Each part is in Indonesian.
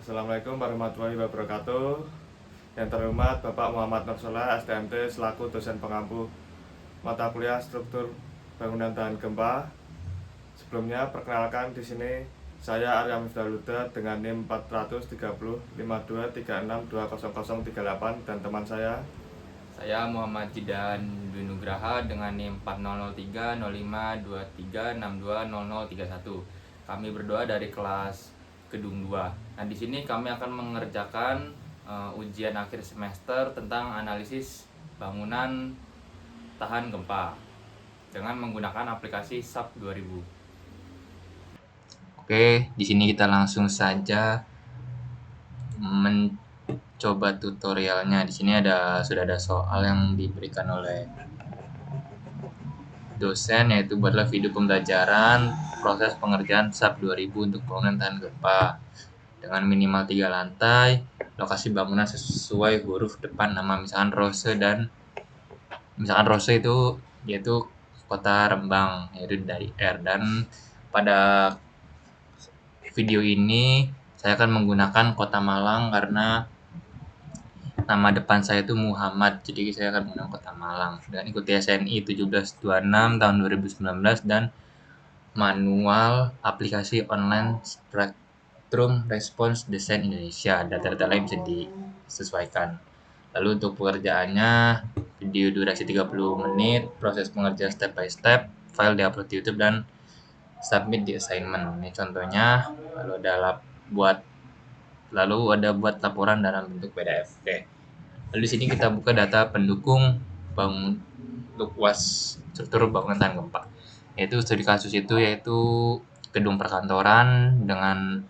Assalamualaikum warahmatullahi wabarakatuh. Yang terhormat Bapak Muhammad Nursolah, STMT selaku dosen pengampu mata kuliah struktur bangunan tahan gempa. Sebelumnya perkenalkan di sini saya Arya Mifdaluda dengan NIM 4305236200038 dan teman Saya Muhammad Jidan Dwi Nugraha dengan NIM 40030523620031. Kami berdua dari kelas Gedung 2. Nah, di sini kami akan mengerjakan ujian akhir semester tentang analisis bangunan tahan gempa dengan menggunakan aplikasi SAP 2000. Oke, di sini kita langsung saja mencoba tutorialnya. Di sini sudah ada soal yang diberikan oleh dosen, yaitu buatlah video pembelajaran proses pengerjaan SAP 2000 untuk bangunan tahan gempa dengan minimal 3 lantai, lokasi bangunan sesuai huruf depan nama, misalkan Rose itu yaitu kota Rembang, yaitu dari R. Dan pada video ini saya akan menggunakan kota Malang karena nama depan saya itu Muhammad, jadi saya akan menggunakan kota Malang dan ikuti SNI 1726 tahun 2019 dan manual aplikasi online Spectrum Response Design Indonesia. Data-data lain bisa disesuaikan. Lalu untuk pekerjaannya, video durasi 30 menit, proses pengerjaan step by step, file diupload di YouTube dan submit di assignment. Ini contohnya, lalu ada buat laporan dalam bentuk PDF. Oke. Lalu di sini kita buka data pendukung untuk UAS struktur bangunan tahan gempa. Yaitu studi kasus itu yaitu gedung perkantoran dengan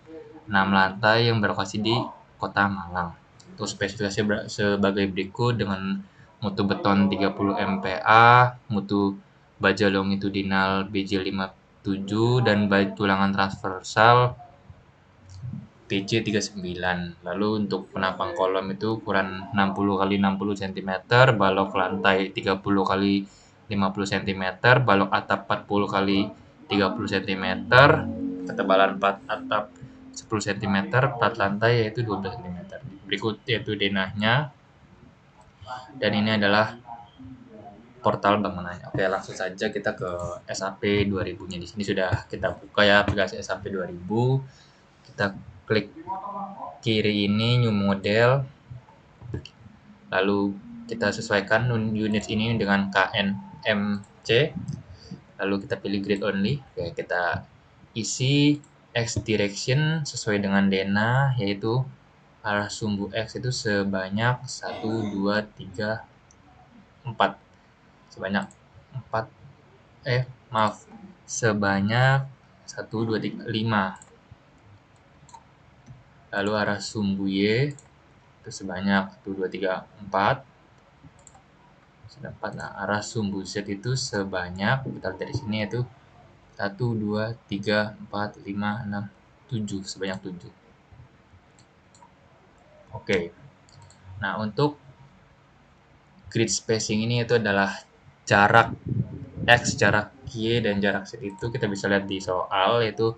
6 lantai yang berlokasi di Kota Malang. Untuk spesifikasi sebagai berikut dengan mutu beton 30 MPa, mutu baja longitudinal BJ57 dan baja tulangan transversal PC39. Lalu untuk penapang kolom itu ukuran 60 x 60 cm, balok lantai 30 x 50 cm, balok atap 40 x 30 cm, ketebalan plat atap 10 cm, plat lantai yaitu 12 cm. Berikut yaitu denahnya, dan ini adalah portal bangunannya. Oke, langsung saja kita ke SAP 2000-nya. Di sini sudah kita buka ya aplikasi SAP 2000. Kita klik kiri ini new model, lalu kita sesuaikan unit ini dengan KNMC, lalu kita pilih grid only. Oke, kita isi X direction sesuai dengan denah, yaitu arah sumbu X itu sebanyak 1, 2, 3, 4 sebanyak 4 sebanyak 1, 2, 3, 5. Lalu arah sumbu Y itu sebanyak 1, 2, 3, 4. Sudah 4. Nah, arah sumbu Z itu sebanyak, kita lihat dari sini, yaitu 1, 2, 3, 4, 5, 6, 7. Sebanyak 7. Oke. Nah, untuk grid spacing ini itu adalah jarak X, jarak Y, dan jarak Z itu kita bisa lihat di soal, yaitu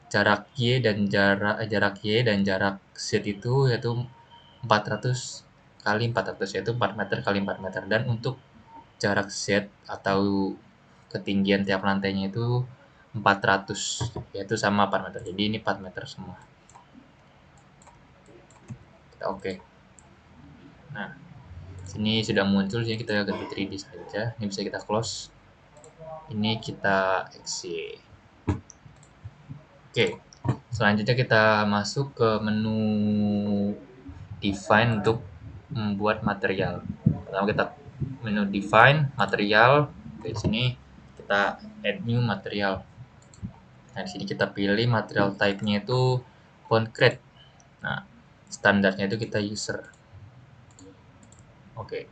jarak Y dan jarak Z itu yaitu 400 kali 400, yaitu 4 meter kali 4 meter. Dan untuk jarak Z atau ketinggian tiap lantainya itu 400, yaitu sama 4 meter. Jadi ini 4 meter semua. Oke. Nah, sini sudah muncul, sini kita ganti 3D saja. Ini bisa kita close. Ini kita exit. Oke. Selanjutnya kita masuk ke menu define untuk membuat material. Pertama kita menu define material. Di sini kita add new material. Nah, di sini kita pilih material type-nya itu concrete. Nah, standarnya itu kita user. Oke.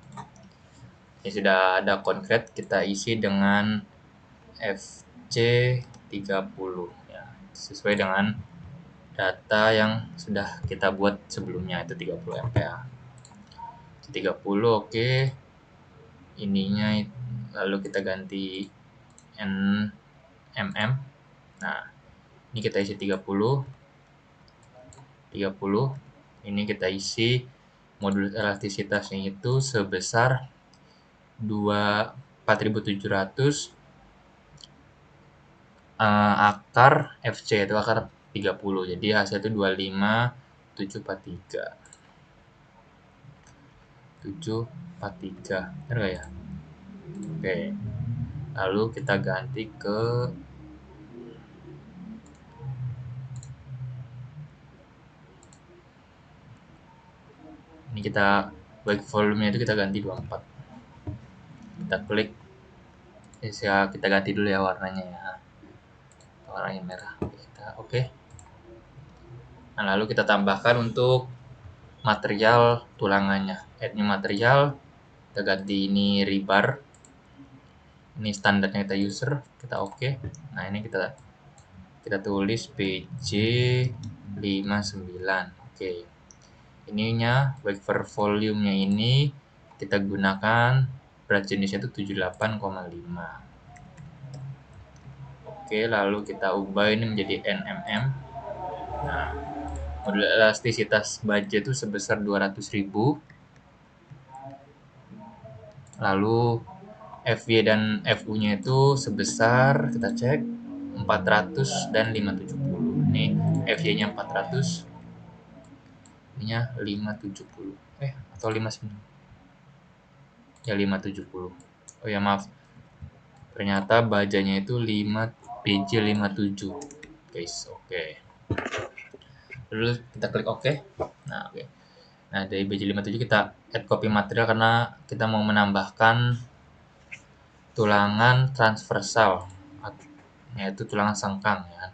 Ini sudah ada concrete, kita isi dengan FC30 ya, sesuai dengan data yang sudah kita buat sebelumnya, itu 30 MPa. 30 oke. Ininya lalu kita ganti mm. Nah, ini kita isi 30. 30. Ini kita isi modulus elastisitasnya itu sebesar 4700 akar FC itu akar 30. Jadi hasil itu 25743. 743. Benar nggak ya? Oke. Lalu kita ganti ke ini, kita baik volumenya itu kita ganti 24. Kita klik. Ya, kita ganti dulu ya warnanya ya. Warnanya merah. Oke. Nah, lalu kita tambahkan untuk material tulangannya. Add new material, kita ganti ini rebar. Ini standarnya kita user, kita oke. Nah, ini kita tulis PJ 59. Oke. Ininya wafer volume-nya ini kita gunakan berat jenisnya itu 78,5. Oke, lalu kita ubah ini menjadi NMM. Nah, modul elastisitas baja itu sebesar 200.000. Lalu FY dan FU-nya itu sebesar, kita cek, 400 dan 570. Ini FY-nya 400, ininya 570. Atau 59. Ya 570. Oh ya maaf. Ternyata bajanya itu 5 PJ 57. Guys, oke. Lalu kita klik oke. Nah, oke. Nah, dari BJ57 kita add copy material karena kita mau menambahkan tulangan transversal, yaitu tulangan sengkang ya.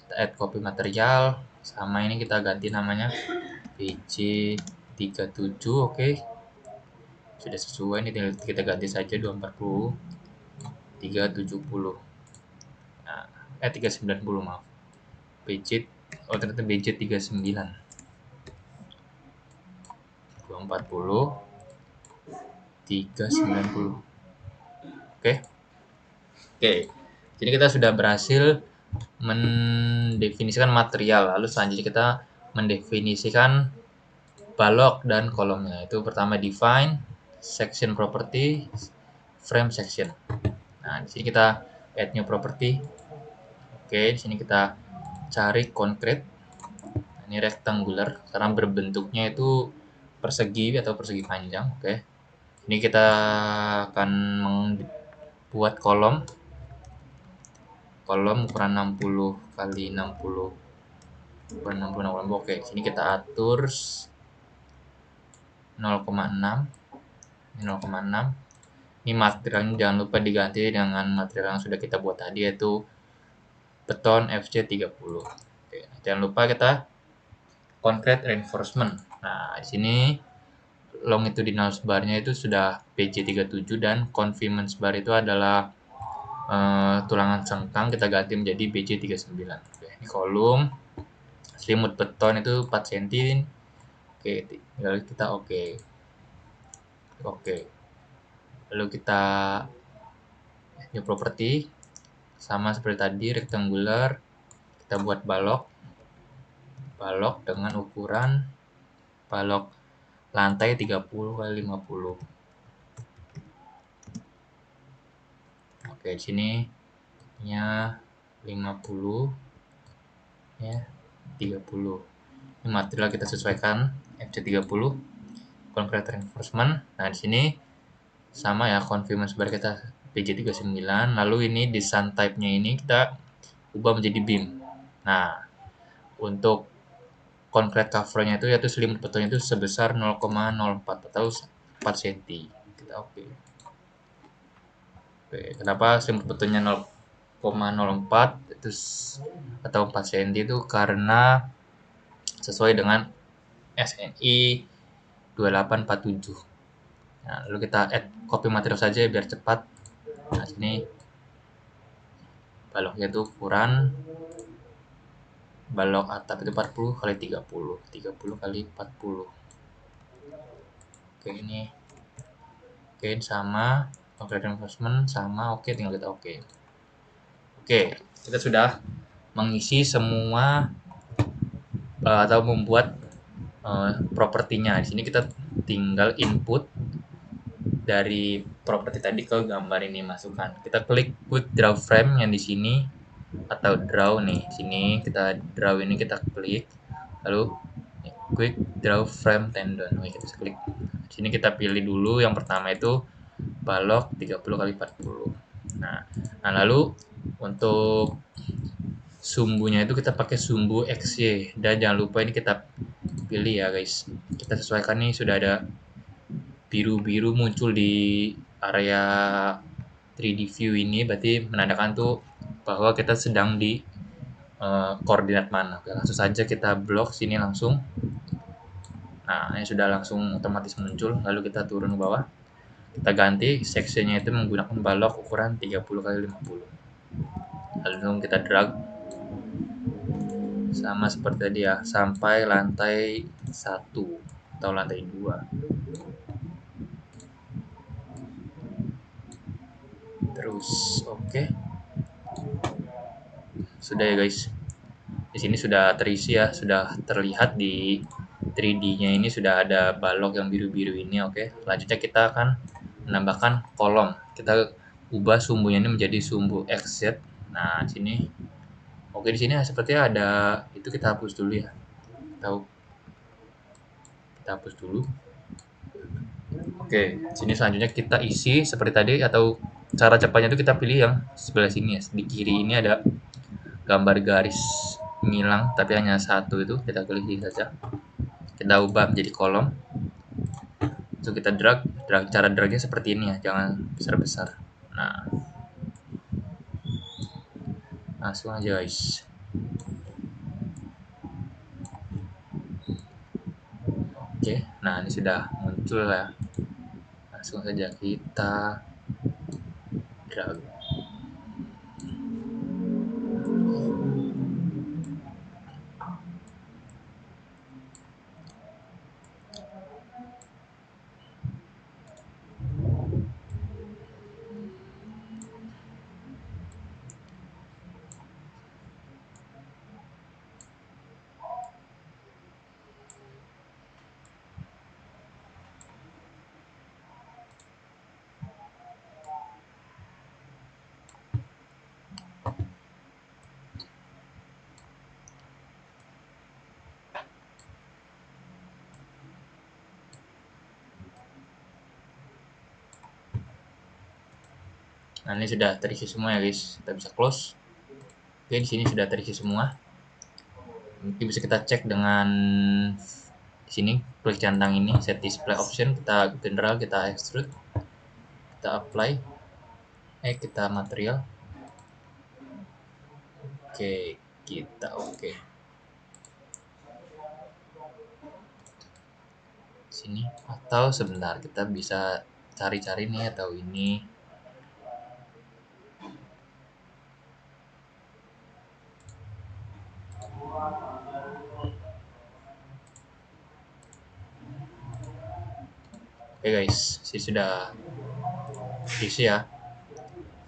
Kita add copy material, sama ini kita ganti namanya BJ37. Oke. Sudah sesuai, ini tinggal kita ganti saja 240 370. Nah, 390 maaf. Ternyata BJ39. 240 390. Oke. Jadi kita sudah berhasil mendefinisikan material. Lalu selanjutnya kita mendefinisikan balok dan kolomnya. Itu pertama define, section property, frame section. Nah, di sini kita add new property. Oke, di sini kita cari concrete. Ini rectangular karena berbentuknya itu persegi atau persegi panjang. Oke. Ini kita akan membuat kolom ukuran 60 kali 60 ukuran 60. Oke, sini kita atur 0,6. Ini 0,6. Ini materialnya jangan lupa diganti dengan material yang sudah kita buat tadi, yaitu beton FC30. Oke, jangan lupa kita concrete reinforcement. Nah, di sini longitudinal bar-nya itu sudah PJ37 dan confinement bar itu adalah tulangan sengkang, kita ganti menjadi BJ39. Oke, ini kolom selimut beton itu 4 cm. Oke, lalu kita oke. Lalu kita new property sama seperti tadi, rectangular. Kita buat balok dengan ukuran balok lantai 30 kali 50. Oke, di sini nya 50 ya, 30. Ini material kita sesuaikan FC30, concrete reinforcement. Nah, di sini sama ya, confinement bar kita PJ39. Lalu ini design type-nya ini kita ubah menjadi beam. Nah, untuk concrete cover-nya itu yaitu selimut betonnya itu sebesar 0,04 atau 4 cm. Kita oke. Kenapa selimut betonnya 0,04 itu atau 4 cm itu karena sesuai dengan SNI 2847. Nah, lalu kita add copy material saja biar cepat. Nah, sini baloknya itu ukuran balok atap itu 40 kali 30. 30 kali 40. Oke, ini. Oke, sama concrete reinforcement sama. Oke, tinggal kita oke. Oke, kita sudah mengisi semua atau membuat propertinya. Di sini kita tinggal input dari properti tadi ke gambar ini, masukkan. Kita klik quick draw frame yang di sini, atau draw nih. Sini kita draw ini, kita klik, lalu quick draw frame tendon. Oke, kita klik. Di sini kita pilih dulu yang pertama itu balok 30 kali 40. Nah, lalu untuk sumbunya itu kita pakai sumbu XY, dan jangan lupa ini kita pilih ya guys. Kita sesuaikan nih, sudah ada biru-biru muncul di area 3D view ini, berarti menandakan tuh bahwa kita sedang di koordinat mana. Oke, langsung saja kita blok sini langsung. Nah, ini sudah langsung otomatis muncul. Lalu kita turun ke bawah. Kita ganti sectionnya itu menggunakan balok ukuran 30 kali 50. Lalu kita drag sama seperti tadi ya, sampai lantai 1 atau lantai 2. Terus oke. Sudah ya guys. Di sini sudah terisi ya, sudah terlihat di 3D-nya ini sudah ada balok yang biru-biru ini. Oke, selanjutnya kita akan menambahkan kolom. Kita ubah sumbunya ini menjadi sumbu XZ. Nah, sini. Oke, di sini sepertinya ada itu, kita hapus dulu ya. Kita hapus dulu. Oke, sini selanjutnya kita isi seperti tadi, atau cara cepatnya itu kita pilih yang sebelah sini ya. Di kiri ini ada gambar garis ngilang tapi hanya satu, itu kita klik saja. Kita ubah menjadi kolom. So kita drag, cara dragnya seperti ini ya, jangan besar-besar. Nah, langsung aja guys. Oke, nah ini sudah muncul ya. Langsung saja kita drag. Nah, ini sudah terisi semua ya guys. Kita bisa close. Oke, di sini sudah terisi semua. Mungkin bisa kita cek dengan di sini, klik centang ini, set display option, kita general, kita extrude, kita apply, kita material. Oke, kita oke. Sini, atau sebentar, kita bisa cari-cari nih, atau ini. Oke guys, sini sudah isi ya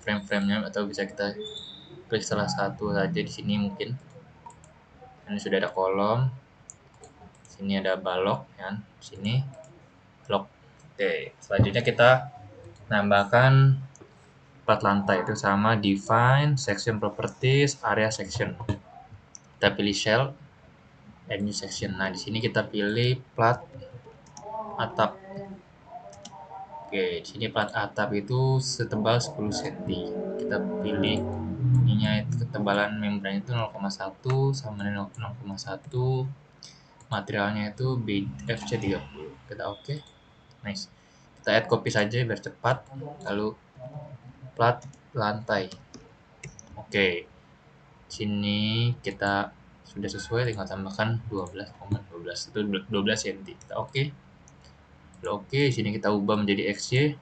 frame-framenya, atau bisa kita klik salah satu saja di sini mungkin. Ini sudah ada kolom, sini ada balok ya, sini blok. Oke, selanjutnya kita nambahkan plat lantai, itu sama define section properties area section. Kita pilih shell, add new section. Nah, di sini kita pilih plat atap. Oke, di sini plat atap itu setebal 10 cm. Kita pilih ininya, ketebalan membran itu 0,1 sama 0,1. Materialnya itu BFC30. Kita oke. Nice. Kita add copy saja biar cepat. Lalu plat lantai. Oke. Sini kita sudah sesuai, tinggal tambahkan 12,12 itu 12 cm. Kita oke. Oke, sini kita ubah menjadi XY.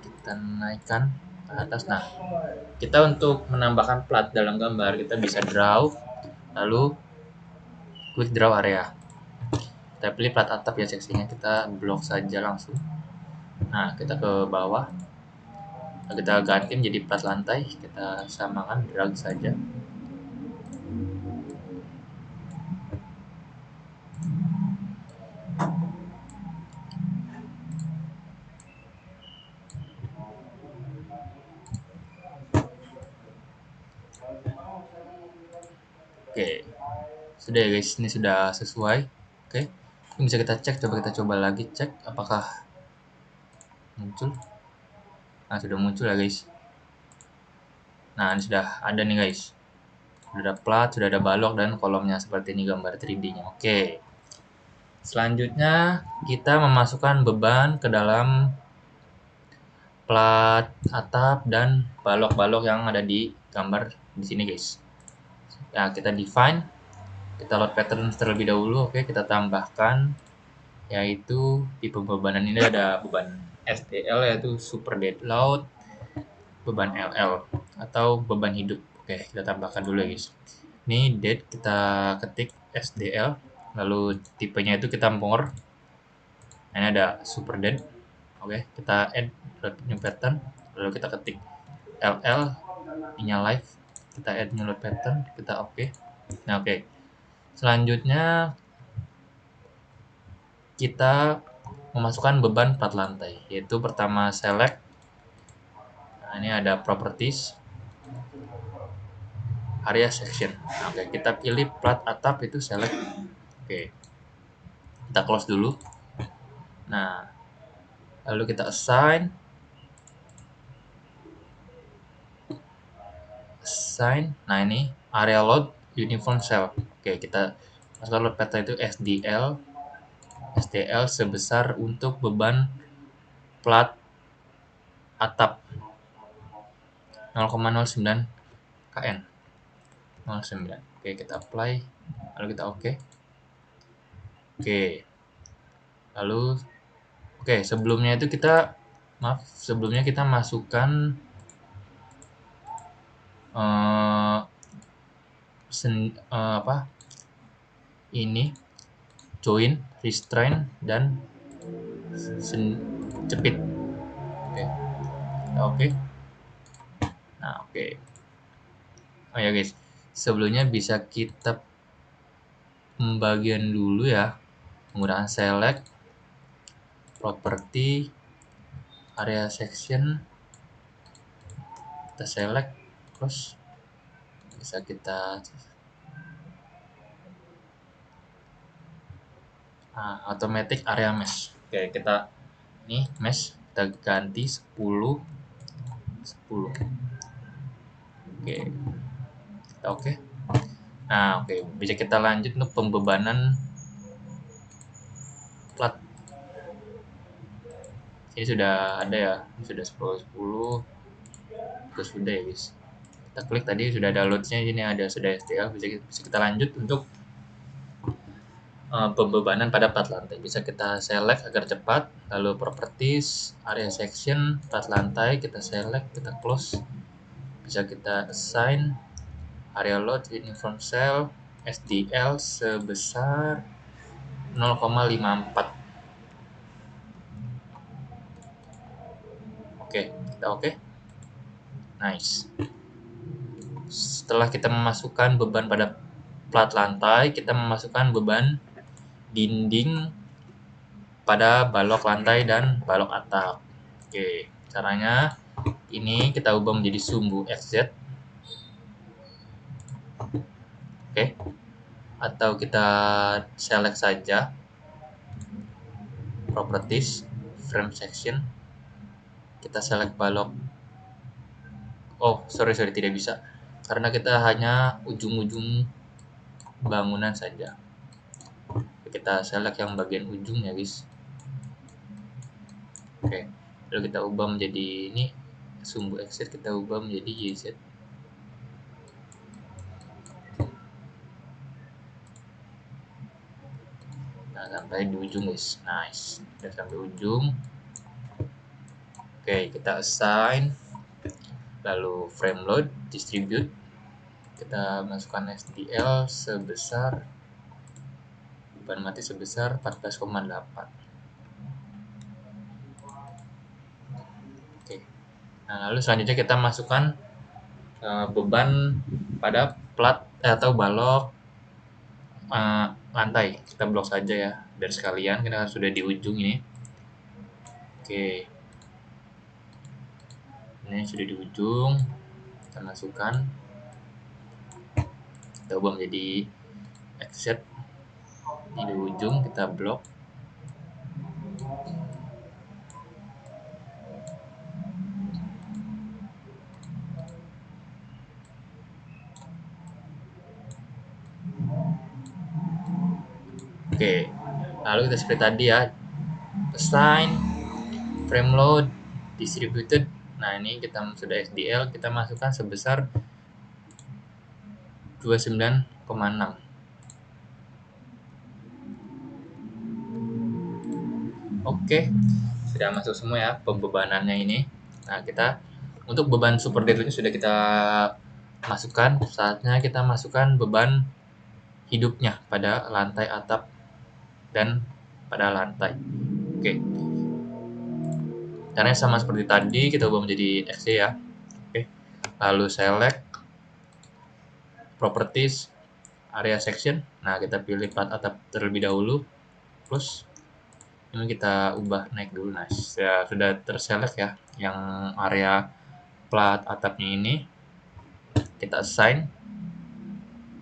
Kita naikkan ke atas. Nah, kita untuk menambahkan plat dalam gambar, kita bisa draw, lalu quick draw area. Kita pilih plat atap ya, seksinya kita blok saja langsung. Nah, kita ke bawah, Kita ganti menjadi plat lantai, kita samakan, drag saja. Oke, sudah ya guys, ini sudah sesuai. Oke, ini bisa kita cek, coba kita coba lagi cek apakah muncul. Nah, sudah muncul ya guys. Nah, ini sudah ada nih guys. Sudah ada plat, sudah ada balok, dan kolomnya seperti ini gambar 3D-nya. Oke. Selanjutnya, kita memasukkan beban ke dalam plat atap dan balok-balok yang ada di gambar di sini guys. Nah, kita define, kita load pattern terlebih dahulu. Oke, kita tambahkan yaitu di pembebanan ini ada beban STL yaitu super dead load, beban LL atau beban hidup. Oke, kita tambahkan dulu ya guys. Ini dead kita ketik SDL, lalu tipenya itu kita more. Nah, ini ada super dead. Oke, kita add new pattern, lalu kita ketik LL, ininya live, kita add new load pattern, kita oke. Nah, oke. Selanjutnya kita memasukkan beban plat lantai, yaitu pertama select. Nah, ini ada properties, area section. Nah, oke, kita pilih plat atap itu select. Oke, kita close dulu. Nah, lalu kita assign, nah ini area load uniform cell. Oke, kita masukkan load pattern itu SDL sebesar untuk beban plat atap 0,09 kN 09. Oke, kita apply, lalu kita oke. Lalu sebelumnya kita masukkan ini join, restrain, dan jepit. Oke. Nah, oke. Oh ya guys, sebelumnya bisa kita pembagian dulu ya, menggunakan select, property, area section, kita select, terus bisa kita automatic area mesh. Oke, kita ini mesh kita ganti 10. Oke. Nah, oke, bisa kita lanjut untuk pembebanan plat. Ini sudah ada ya, ini sudah 10 itu sudah ya guys. Kita klik tadi sudah ada loadsnya, ini ada sudah STL. Bisa kita lanjut untuk pembebanan pada plat lantai. Bisa kita select agar cepat, lalu properties, area section, plat lantai kita select, kita close. Bisa kita assign area load uniform cell SDL sebesar 0,54. Oke, kita oke. Nice. Setelah kita memasukkan beban pada plat lantai, kita memasukkan beban dinding pada balok lantai dan balok atap. Oke, caranya ini kita ubah menjadi sumbu XZ. Oke. Atau kita select saja properties, frame section. Kita select balok. Oh, sorry tidak bisa. Karena kita hanya ujung-ujung bangunan saja. Kita select yang bagian ujung ya guys. Oke, lalu kita ubah menjadi ini sumbu exit, kita ubah menjadi YZ. Nah, sampai di ujung guys. Nice, udah sampai ujung. Oke, kita assign, lalu frame load, distribute, kita masukkan SDL sebesar beban mati sebesar 14,8. Oke, Nah, lalu selanjutnya kita masukkan beban pada plat atau balok lantai. Kita blok saja ya, biar sekalian kita sudah di ujung ini. Oke, ini sudah di ujung. Kita masukkan, kita ubah menjadi exit. Ini di ujung kita blok. Oke, lalu kita seperti tadi ya, assign, frame load, distributed. Nah, ini kita sudah SDL, kita masukkan sebesar 29,6. Oke, sudah masuk semua ya pembebanannya ini. Nah, kita untuk beban super deadliftnya sudah kita masukkan. Saatnya kita masukkan beban hidupnya pada lantai atap dan pada lantai. Oke, caranya sama seperti tadi, kita ubah menjadi XC ya. Oke, lalu select properties area section. Nah, kita pilih plat atap terlebih dahulu. Terus ini kita ubah naik dulu. Nah, ya, sudah terselect ya yang area plat atapnya ini. Kita assign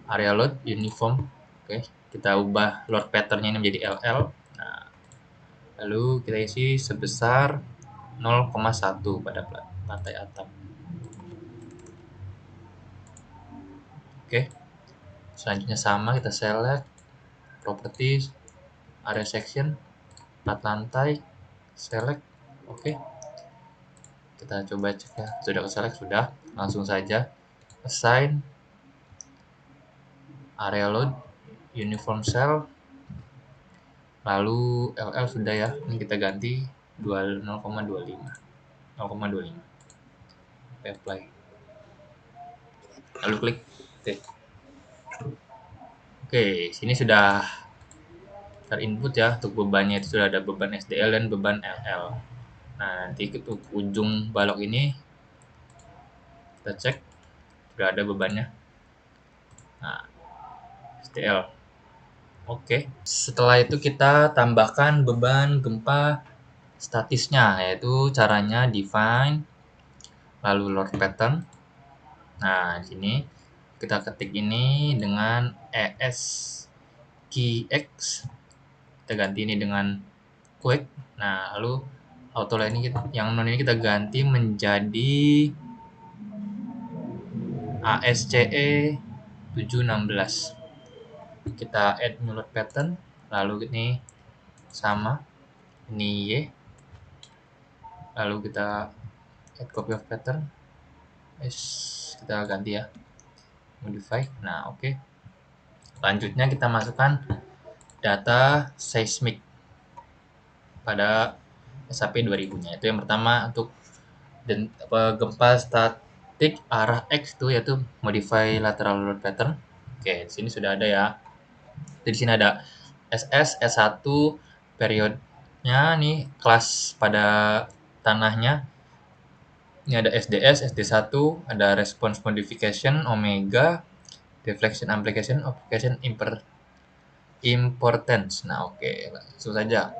area load uniform. Oke, kita ubah load patternnya ini menjadi LL. Nah, lalu kita isi sebesar 0,1 pada lantai atap. Oke, selanjutnya sama, kita select properties area section, plat lantai, select. Oke, kita coba cek ya, sudah ke select, sudah. Langsung saja assign area load uniform cell, lalu LL sudah ya, ini kita ganti 0,25. Apply, lalu klik. Oke, sini sudah terinput ya, untuk bebannya itu sudah ada beban SDL dan beban LL. Nah, nanti untuk ujung balok ini kita cek sudah ada bebannya. Nah, SDL. Oke, setelah itu kita tambahkan beban gempa statisnya, yaitu caranya define lalu load pattern. Nah, di sini kita ketik ini dengan ESKX, kita ganti ini dengan quick. Nah, lalu outline ini yang non ini kita ganti menjadi ASCE 716. Kita add new load pattern, lalu ini sama, ini Y, lalu kita add copy of pattern, kita ganti ya, modify. Nah, oke. Selanjutnya kita masukkan data seismic pada SAP 2000-nya. Itu yang pertama untuk gempa statik arah X itu yaitu modify lateral load pattern. Oke, di sini sudah ada ya. Di sini ada SS, S1, periodnya nih, kelas pada tanahnya. Ini ada SDS, SD1, ada response modification, omega, deflection application, importance. Nah, oke, langsung saja.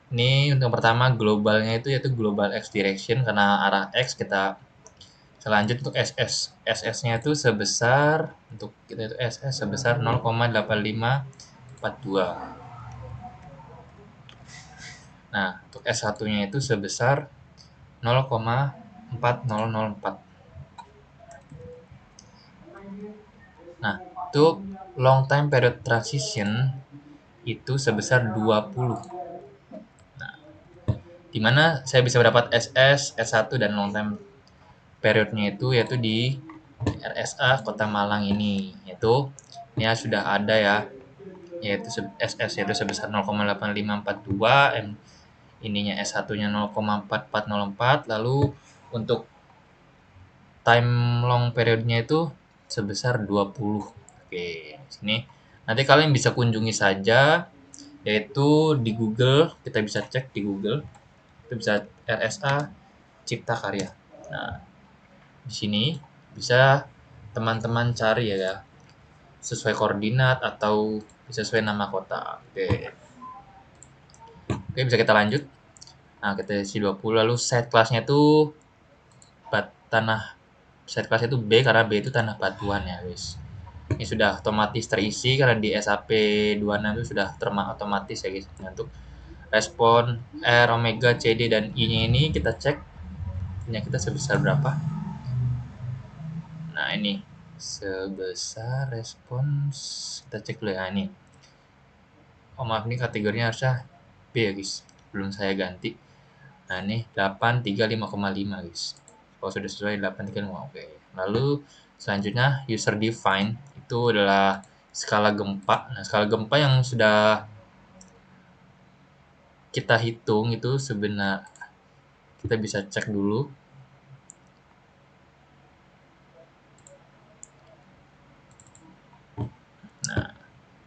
Ini untuk pertama globalnya itu yaitu global X direction, karena arah X. Kita selanjut untuk SS. SS-nya itu sebesar, untuk kita itu SS sebesar 0,8542. Nah, untuk S1-nya itu sebesar 0,4004. Nah, untuk long time period transition itu sebesar 20. Nah, di mana saya bisa mendapat SS, S1 dan long time periodnya itu yaitu di RSA Kota Malang ini. Yaitu ini ya sudah ada ya, yaitu SS yaitu sebesar 0,8542, ininya S1-nya 0,4404, lalu untuk time long periodnya itu sebesar 20. Oke, sini nanti kalian bisa kunjungi saja, yaitu di Google, kita bisa cek di Google, itu bisa RSA Cipta Karya. Nah, di sini bisa teman-teman cari ya, sesuai koordinat atau sesuai nama kota. Oke, bisa kita lanjut. Nah, kita isi 20, lalu site class-nya itu tanah, site class itu B karena B itu tanah batuan ya, guys. Ini sudah otomatis terisi karena di SAP 26 itu sudah otomatis ya, guys. Nah, untuk respon R, omega, CD, dan I-nya ini kita cek punya kita sebesar berapa. Nah, ini sebesar respons, kita cek dulu ya, ini. Oh maaf, ini kategorinya harusnya B ya, guys. Belum saya ganti. Nah, ini 835,5, guys. Kalau sudah sesuai 835, oke. Lalu selanjutnya user define itu adalah skala gempa. Nah, skala gempa yang sudah kita hitung itu sebenarnya kita bisa cek dulu. Nah,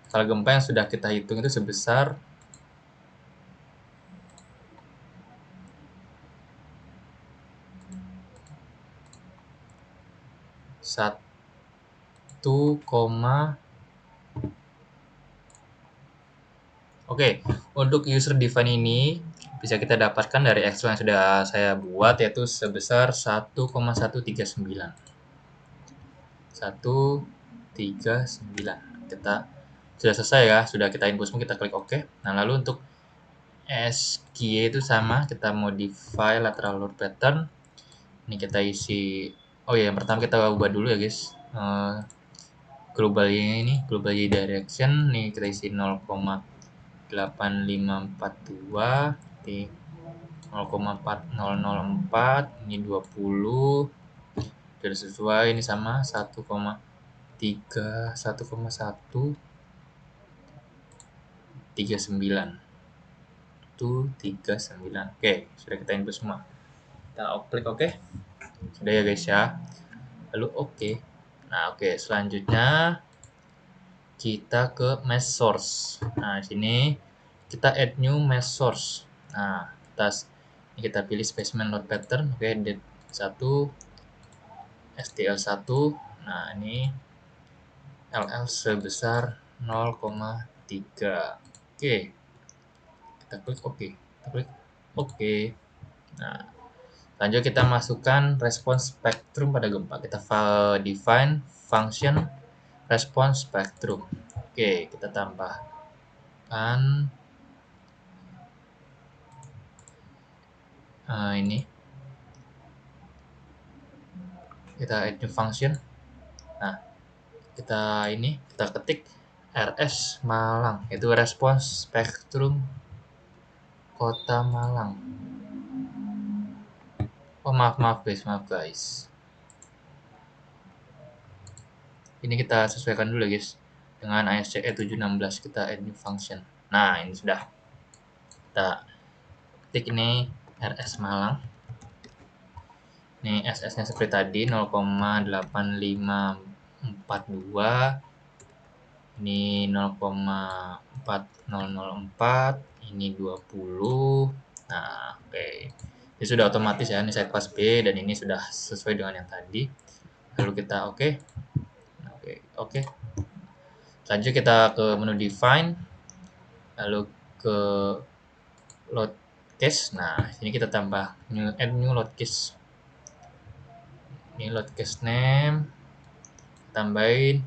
skala gempa yang sudah kita hitung itu sebesar 1, Oke, untuk user define ini bisa kita dapatkan dari Excel yang sudah saya buat, yaitu sebesar 1,139. 139. Kita sudah selesai ya, sudah kita input semua, kita klik OK. Nah, lalu untuk SQA itu sama, kita modify lateral load pattern. Ini kita isi, oh ya, yang pertama kita ubah dulu ya, guys. Global ini, global Y direction, nih kita isi 0,8542 di 0,4004, ini 20, sudah sesuai, ini sama 1,139. Itu 39. Oke, sudah kita input semua. Kita klik OK. Sudah ya, guys ya. Lalu OK. Nah, oke, selanjutnya kita ke mesh source. Nah, di sini kita add new mesh source. Nah, ini kita pilih specimen load pattern. Oke, date 1, STL1. Nah, ini LL sebesar 0,3. Oke. Kita klik OK. Kita klik OK. Nah, lanjut kita masukkan respons spektrum pada gempa. Kita define function respons spektrum. Oke, kita tambahkan ini. Kita add new function. Nah, kita ketik RS Malang, itu respons spektrum Kota Malang. Oh maaf guys. Ini kita sesuaikan dulu guys dengan ISCE 716, kita add new function. Nah, ini sudah. Kita ketik ini RS Malang. Ini SS-nya seperti tadi 0,8542. Ini 0,4004, ini 20. Nah, oke. Ini sudah otomatis ya, ini site class B dan ini sudah sesuai dengan yang tadi. Lalu kita oke. Oke. Lanjut kita ke menu define. Lalu ke load case. Nah, ini kita tambah add new load case. Ini load case name. Tambahin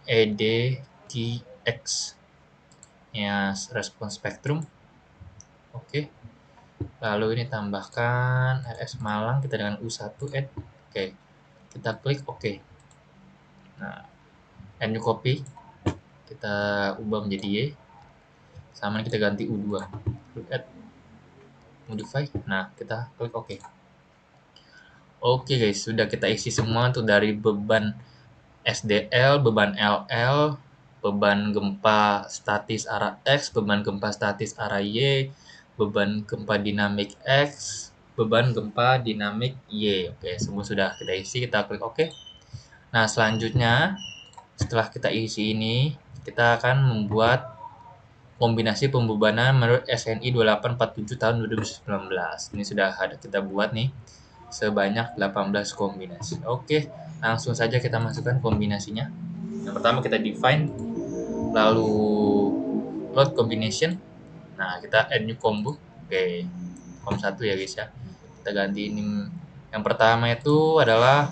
EDTX ya, respons spektrum. Oke. Lalu ini tambahkan RS Malang kita dengan U1 add. Oke. Kita klik OK. Nah, add new copy kita ubah menjadi Y. Sama kita ganti U2. Klik add modify. Nah, kita klik OK. Oke guys, sudah kita isi semua tuh dari beban SDL, beban LL, beban gempa statis arah X, beban gempa statis arah Y, beban gempa dinamik X, beban gempa dinamik Y. Oke, semua sudah kita isi, kita klik OK. Nah, selanjutnya setelah kita isi ini, kita akan membuat kombinasi pembebanan menurut SNI 2847 tahun 2019. Ini sudah ada kita buat nih. sebanyak 18 kombinasi. Oke, langsung saja kita masukkan kombinasinya. Yang pertama kita define, lalu load combination. Nah, kita add new combo. Oke, com 1 ya guys ya. Kita ganti ini. Yang pertama itu adalah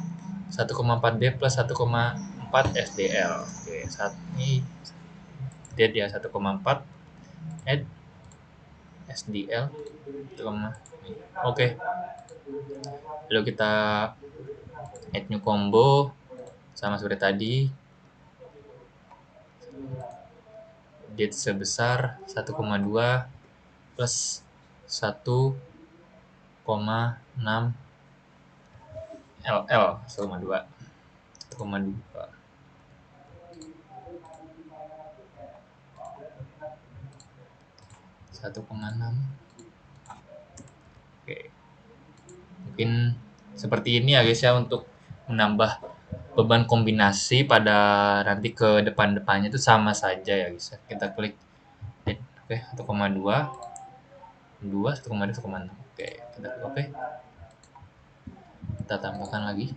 1,4D plus 1,4 SDL. Oke, saat ini dead ya 1,4 add SDL. Oke, lalu kita add new combo sama seperti tadi, date sebesar 1,2 plus 1,6 LL 1,2 1,6. Oke, mungkin seperti ini ya guys ya untuk menambah beban kombinasi pada nanti ke depan-depannya itu sama saja ya guys ya. Kita klik oke 1,2 2 1,2 1,6. Oke, kita klik oke. Kita tambahkan lagi.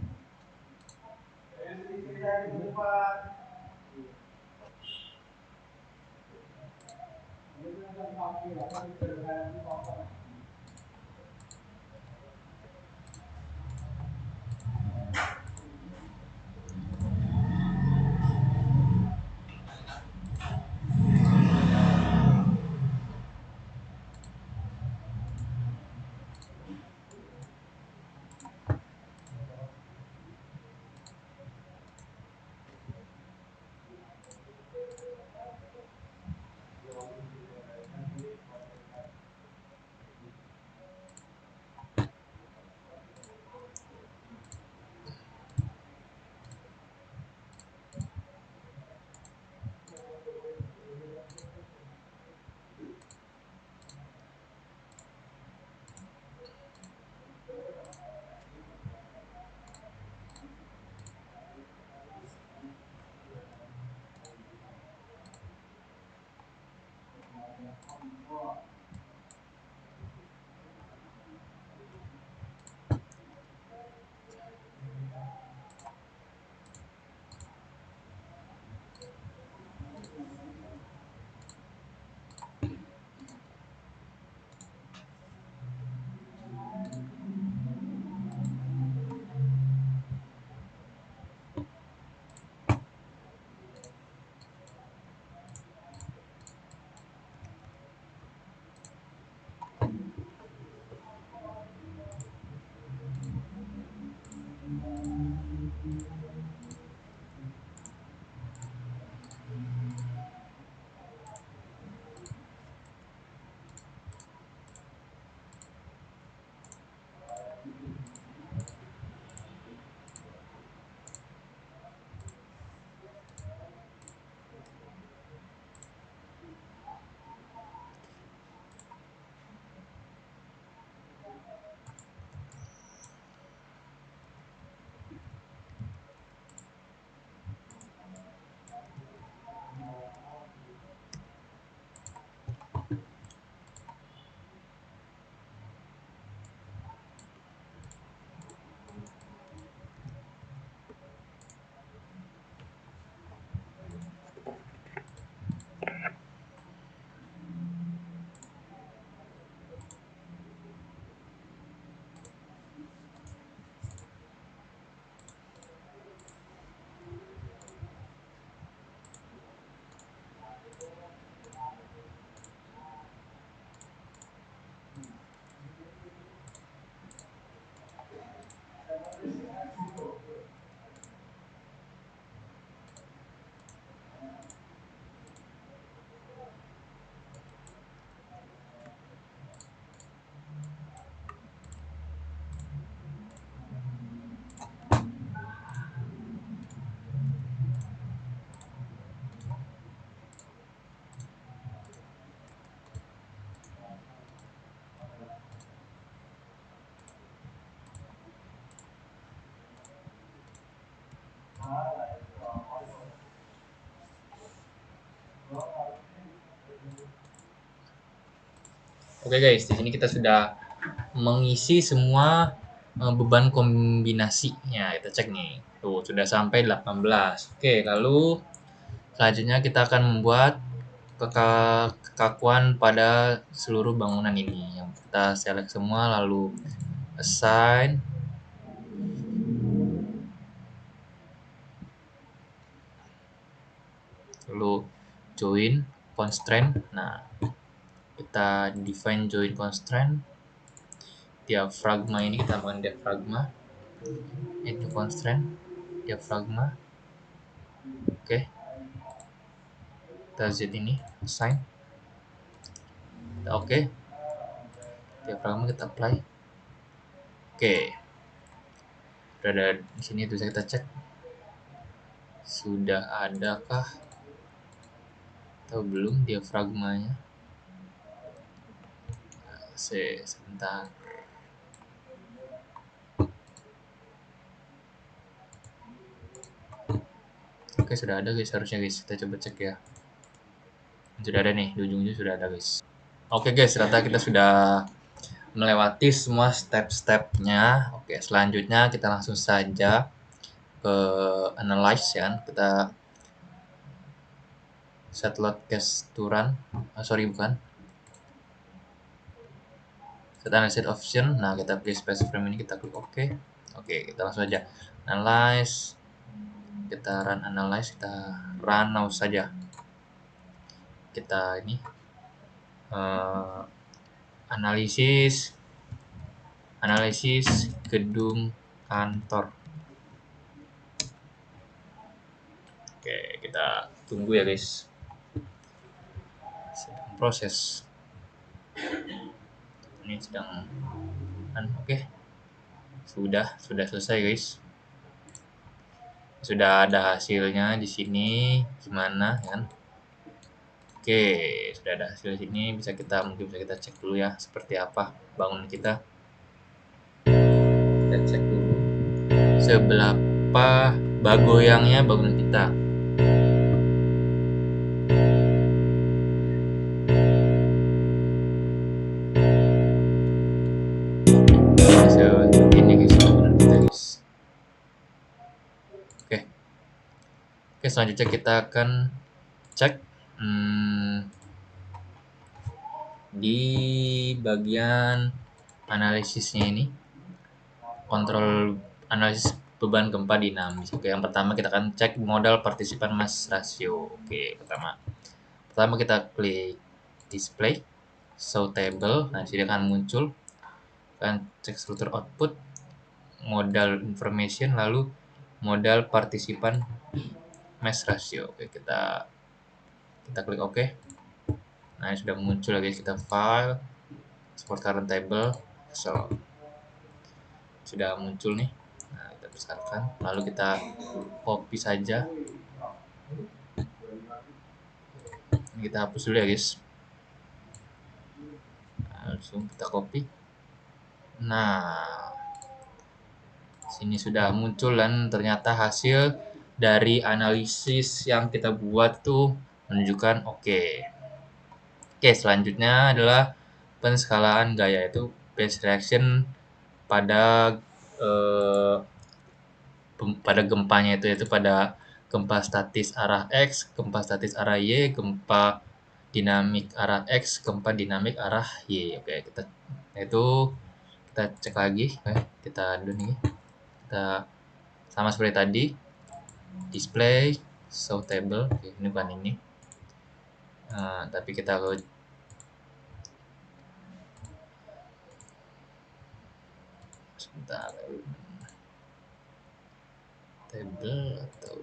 Oke guys, di sini kita sudah mengisi semua beban kombinasi. Ya, kita cek nih. Tuh, sudah sampai 18. Oke, lalu selanjutnya kita akan membuat kekakuan pada seluruh bangunan ini. Yang kita select semua, lalu assign, lalu join constraint. Nah, kita define join constraint. Diafragma ini kita tambahkan diafragma. Itu constraint diafragma. Oke. Kita Z ini assign. Oke. Diafragma kita apply. Oke. Sudah ada di sini, bisa kita cek. Sudah adakah atau belum diafragmanya? Sebentar. Oke, sudah ada guys, harusnya guys. Kita coba cek ya. Sudah ada nih, di ujung-ujung sudah ada guys. Oke guys, ternyata kita sudah melewati semua step-stepnya. Oke, selanjutnya kita langsung saja ke analyze ya. Kita set load cache to run. Sorry, bukan. Set analyze option. Nah, kita pilih space frame ini, kita klik OK. Oke, kita langsung aja analyze. Kita run analyze, kita run now saja. Kita ini analisis gedung kantor. Oke, kita tunggu ya guys. Sedang proses. Ini sedang oke. Sudah selesai guys. Sudah ada hasilnya di sini, gimana kan? Oke, sudah ada hasil di sini, mungkin bisa kita cek dulu ya seperti apa bangunan kita. Kita cek dulu seberapa bagoyangnya bangunan kita. Seperti ini guys bangunan kita guys. Oke, selanjutnya kita akan cek di bagian analisisnya ini, kontrol analisis beban gempa dinamis. Oke, yang pertama kita akan cek modal partisipan mass ratio. Oke, pertama kita klik display show table. Nah, sini akan muncul, kan cek struktur output, modal information, lalu modal partisipan mass ratio. Oke, kita klik OK. Nah, ini sudah muncul lagi, kita file export current table, so sudah muncul nih. Nah, kita besarkan, lalu kita copy saja. Ini kita hapus dulu ya guys. Langsung kita copy. Nah, sini sudah muncul dan ternyata hasil dari analisis yang kita buat tuh menunjukkan oke. Oke, selanjutnya adalah penskalaan gaya, itu base reaction pada gempanya itu pada gempa statis arah X, gempa statis arah Y, gempa dinamik arah X, gempa dinamik arah Y. Oke, kita cek lagi. Kita dulu nih. Kita sama seperti tadi, display show table. Oke, ini bukan ini. Tapi kita sebentar, table atau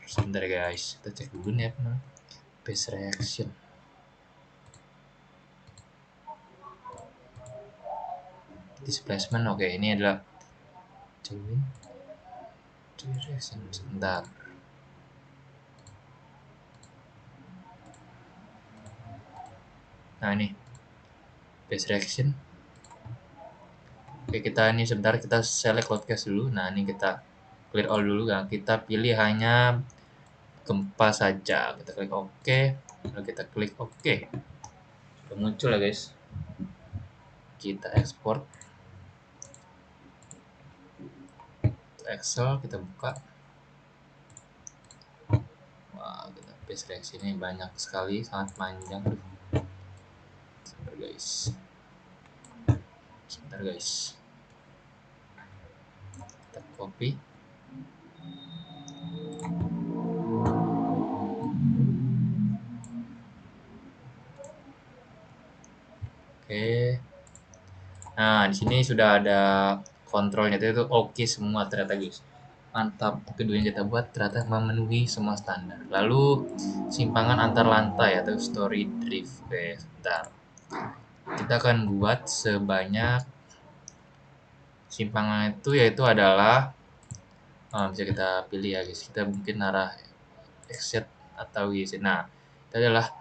sebentar guys, kita cek dulu nih apa base reaction. Displacement. Oke, ini adalah reaction. Sebentar. Nah, ini base reaction. Oke, kita ini sebentar, kita select load cache dulu. Nah, ini kita clear all dulu kan. Kita pilih hanya gempa saja. Kita klik OK. Lalu kita klik OK. Sudah muncul ya guys. Kita ekspor. Excel, kita buka. Wah, kita paste seleksi ini banyak sekali, sangat panjang. Sebentar guys. Kita copy. Oke. Nah, di sini sudah ada kontrolnya, itu oke semua ternyata guys. Mantap, kedua yang kita buat ternyata memenuhi semua standar. Lalu simpangan antar lantai atau story drift. Oke, sebentar. Kita akan buat sebanyak simpangan itu yaitu adalah bisa kita pilih ya guys. Kita mungkin arah exit atau YZ. Nah, itu adalah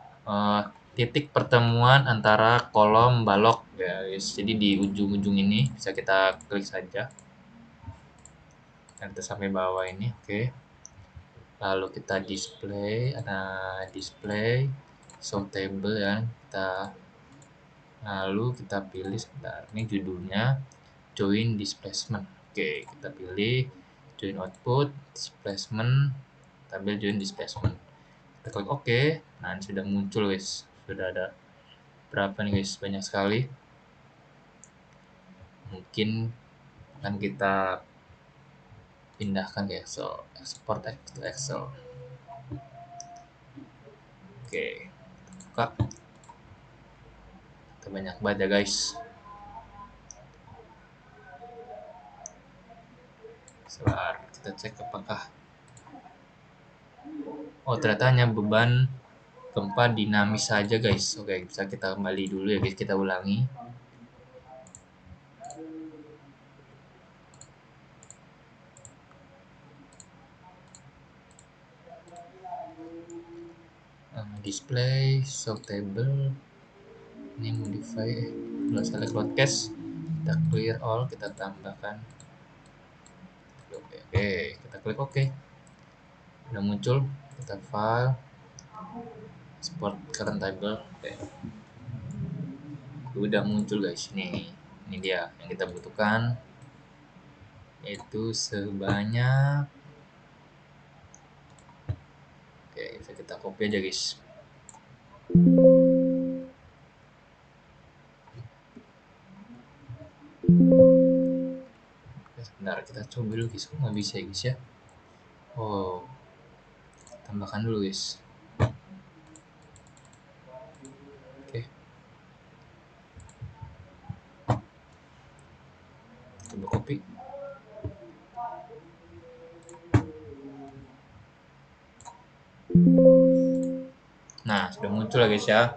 titik pertemuan antara kolom balok ya guys. Jadi di ujung-ujung ini bisa kita klik saja. Nanti sampai bawah ini, oke. Lalu kita display, ada display, show table ya. Lalu kita pilih sebentar. Ini judulnya join displacement. Oke, kita pilih join output, displacement, tabel join displacement. Kita klik OK. Nah, ini sudah muncul guys. Sudah ada berapa nih guys? Banyak sekali. Mungkin akan kita pindahkan ke Excel. Export to Excel. Oke, buka. Kita banyak banget ya guys. Sebentar, kita cek apakah ternyata hanya beban gempa dinamis saja guys. Oke, bisa kita kembali dulu ya guys, kita ulangi. Display, show table, ini modify, select broadcast, kita clear all, kita tambahkan. Oke, kita klik OK. Udah muncul, kita file, export current table. Oke. Udah muncul guys, ini dia yang kita butuhkan, yaitu sebanyak. Oke, bisa kita copy aja guys. Sebentar, kita coba dulu guys, kok nggak bisa ya guys ya. Tambahkan dulu guys. Oke, coba copy. Nah, sudah muncul ya guys ya.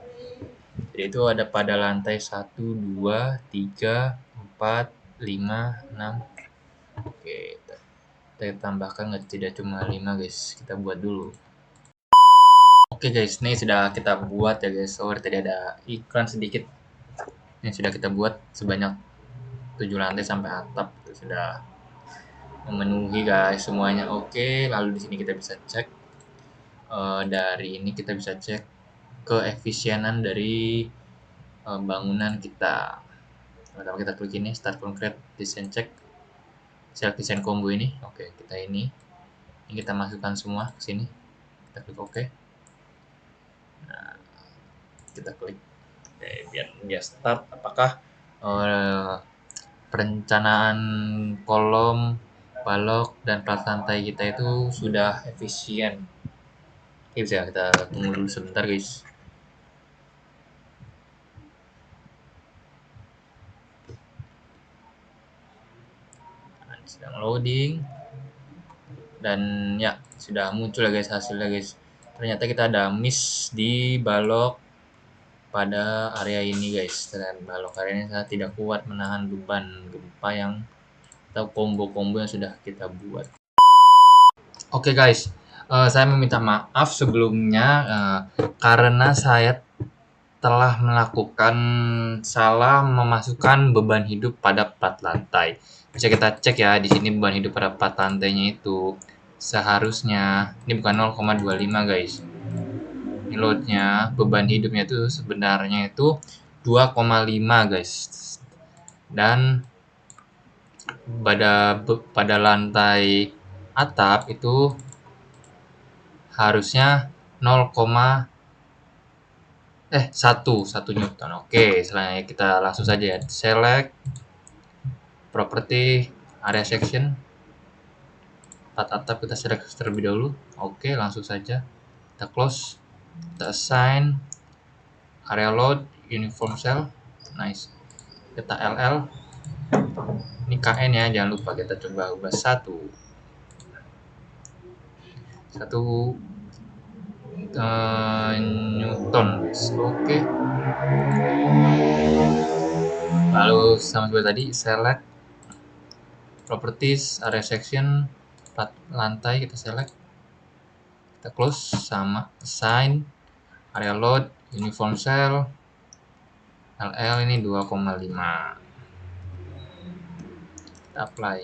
Jadi itu ada pada lantai 1, 2, 3, 4, 5, 6. Oke, kita tambahkan tidak cuma 5 guys, kita buat dulu. Oke guys, ini sudah kita buat ya guys. Tadi ada iklan sedikit. Ini sudah kita buat sebanyak 7 lantai sampai atap. Itu sudah memenuhi guys semuanya. Oke, lalu di sini kita bisa cek. Dari ini kita bisa cek keefisienan dari bangunan kita. Pertama kita klik ini start concrete design check, select design combo ini. Oke, kita ini kita masukkan semua ke sini, kita klik OK. Nah, kita klik biar start apakah perencanaan kolom, balok dan plat lantai kita itu sudah efisien. Oke, bisa kita tunggu dulu sebentar guys. Sedang loading dan ya sudah muncul ya guys hasilnya guys. Ternyata kita ada miss di balok pada area ini guys, dan balok area ini tidak kuat menahan beban gempa yang atau combo-combo yang sudah kita buat. Oke guys, saya meminta maaf sebelumnya karena saya telah melakukan salah memasukkan beban hidup pada plat lantai. Bisa kita cek ya di sini beban hidup pada plat lantainya itu seharusnya ini bukan 0,25 guys. Ini loadnya beban hidupnya itu sebenarnya itu 2,5 guys. Dan pada lantai atap itu harusnya 1 Newton. Oke, selanjutnya kita langsung saja ya. Select property area section. Atap kita select terlebih dahulu. Oke, langsung saja kita close. Kita assign area load uniform cell. Nice. Kita LL. Ini KN ya, jangan lupa kita coba ubah 1 Newton. Oke. Lalu sama seperti tadi, select properties area section, lantai kita select, kita close, sama assign area load uniform cell LL ini 2,5, kita apply.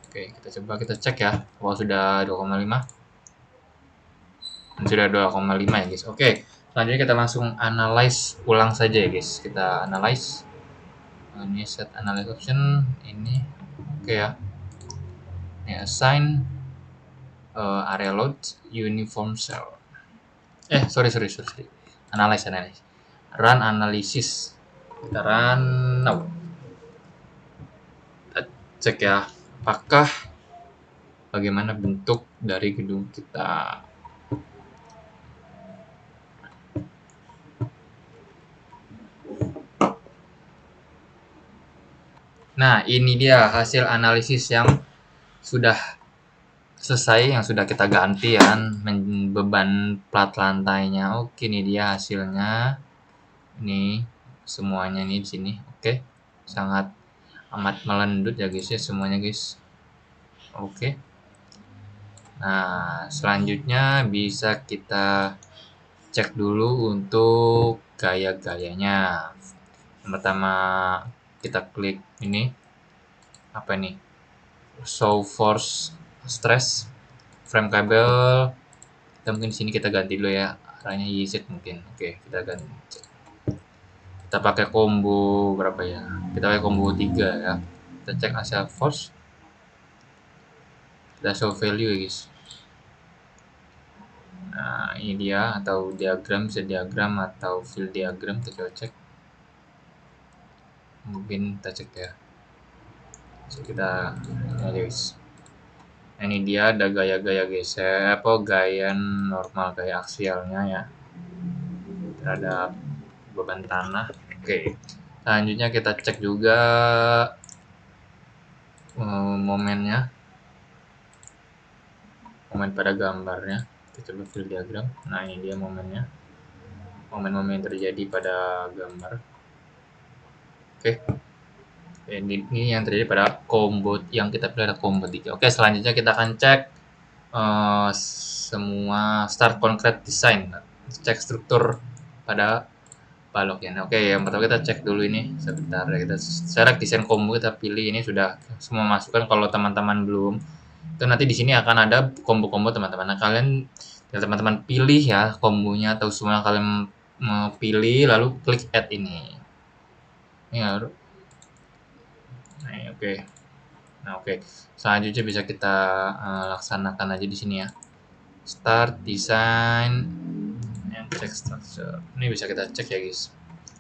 Oke, kita coba kita cek ya bahwa sudah 2,5. Sudah 2,5 ya guys. Oke, selanjutnya kita langsung analyze ulang saja ya guys. Kita analyze. Ini set analyze option ini. Oke ya. Ini assign area load uniform cell. Sorry. Analyze. Run analysis. Kita run now. Kita cek ya, apakah bagaimana bentuk dari gedung kita. Nah, ini dia hasil analisis yang sudah selesai, yang sudah kita ganti kan, beban plat lantainya. Oke, ini dia hasilnya. Ini semuanya nih di sini. Oke. Sangat amat melendut ya guys ya semuanya guys. Oke. Nah, selanjutnya bisa kita cek dulu untuk gaya-gayanya. Yang pertama kita klik ini apa nih, show force stress frame cable. Kita mungkin di sini kita ganti dulu ya, arahnya YZ mungkin. Oke, kita ganti, kita pakai combo berapa ya, kita pakai combo 3 ya. Kita cek hasil force, kita show value ya guys. Nah, ini dia, atau diagram, bisa diagram atau field diagram. Kita coba cek, mungkin kita cek ya. Kita ya guys, nah, ini dia ada gaya-gaya geser, gaya normal, gaya aksialnya ya terhadap beban tanah. Oke, selanjutnya kita cek juga momennya, momen pada gambarnya. Kita coba field diagram. Nah, ini dia momennya, momen-momen yang terjadi pada gambar. Oke. Ini yang terjadi pada combo yang kita pilih, ada combo 3. Oke, selanjutnya kita akan cek semua start concrete design, cek struktur pada baloknya. Oke, yang pertama kita cek dulu ini sebentar ya, kita select desain combo, kita pilih ini sudah semua masukkan. Kalau teman-teman belum, itu nanti di sini akan ada combo-combo teman-teman. Nah, kalian teman-teman pilih ya kombonya, atau semua kalian pilih lalu klik add ini. Ini harus. Nah, oke. Nah, oke. Selanjutnya bisa kita laksanakan aja di sini ya. Start design and check structure. Ini bisa kita cek ya guys,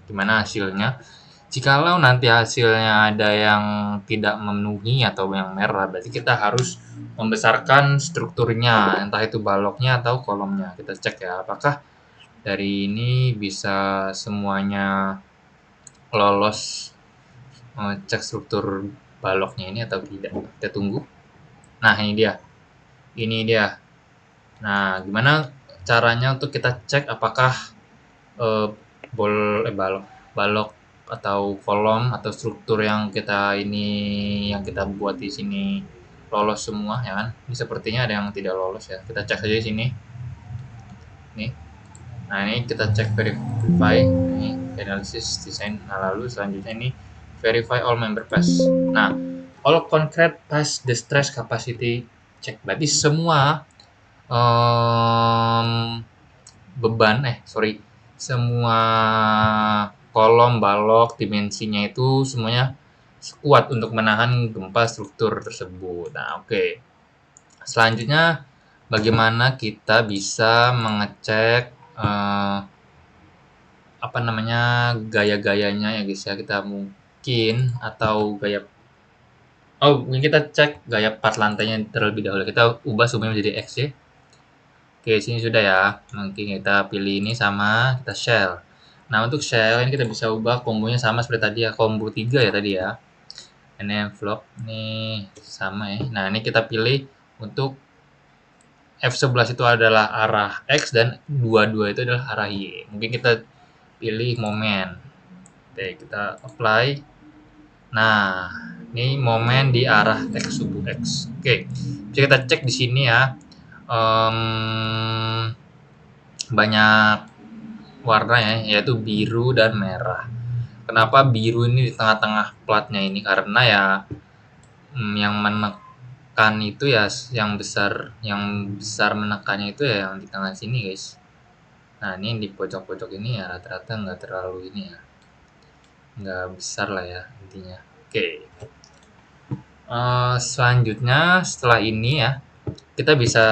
gimana hasilnya. Jikalau nanti hasilnya ada yang tidak memenuhi atau yang merah, berarti kita harus membesarkan strukturnya, entah itu baloknya atau kolomnya. Kita cek ya, apakah dari ini bisa semuanya lolos cek struktur baloknya ini atau tidak. Kita tunggu. Nah, ini dia. Nah, gimana caranya untuk kita cek apakah balok atau kolom atau struktur yang kita buat di sini lolos semua ya kan? Ini sepertinya ada yang tidak lolos ya. Kita cek saja di sini. Nih. Nah, ini kita cek verify, ini analysis design. Nah, lalu selanjutnya ini verify all member pass. Nah, all concrete pass the stress capacity check. Berarti semua semua kolom balok dimensinya itu semuanya kuat untuk menahan gempa struktur tersebut. Nah, oke. Selanjutnya, bagaimana kita bisa mengecek apa namanya, gaya-gayanya ya guys ya. Kita mungkin atau mungkin kita cek gaya part lantainya terlebih dahulu. Kita ubah sumbernya menjadi X ya. Oke, sini sudah ya. Mungkin kita pilih ini sama, kita shell. Nah, untuk shell ini kita bisa ubah kombonya sama seperti tadi ya, combo 3 ya tadi ya. Ini envelope nih sama ya. Nah, ini kita pilih untuk F11 itu adalah arah X dan 22 itu adalah arah Y. Mungkin kita pilih momen. Oke, kita apply. Nah, ini momen di arah X subuh X. Oke, bisa kita cek di sini ya. Banyak warna ya, yaitu biru dan merah. Kenapa biru ini di tengah-tengah platnya ini? Karena ya yang menekan itu ya yang besar menekannya itu ya yang di tengah sini guys. Nah ini di pojok-pojok ini ya rata-rata nggak terlalu ini ya, nggak besar lah ya intinya. Oke. Selanjutnya setelah ini ya kita bisa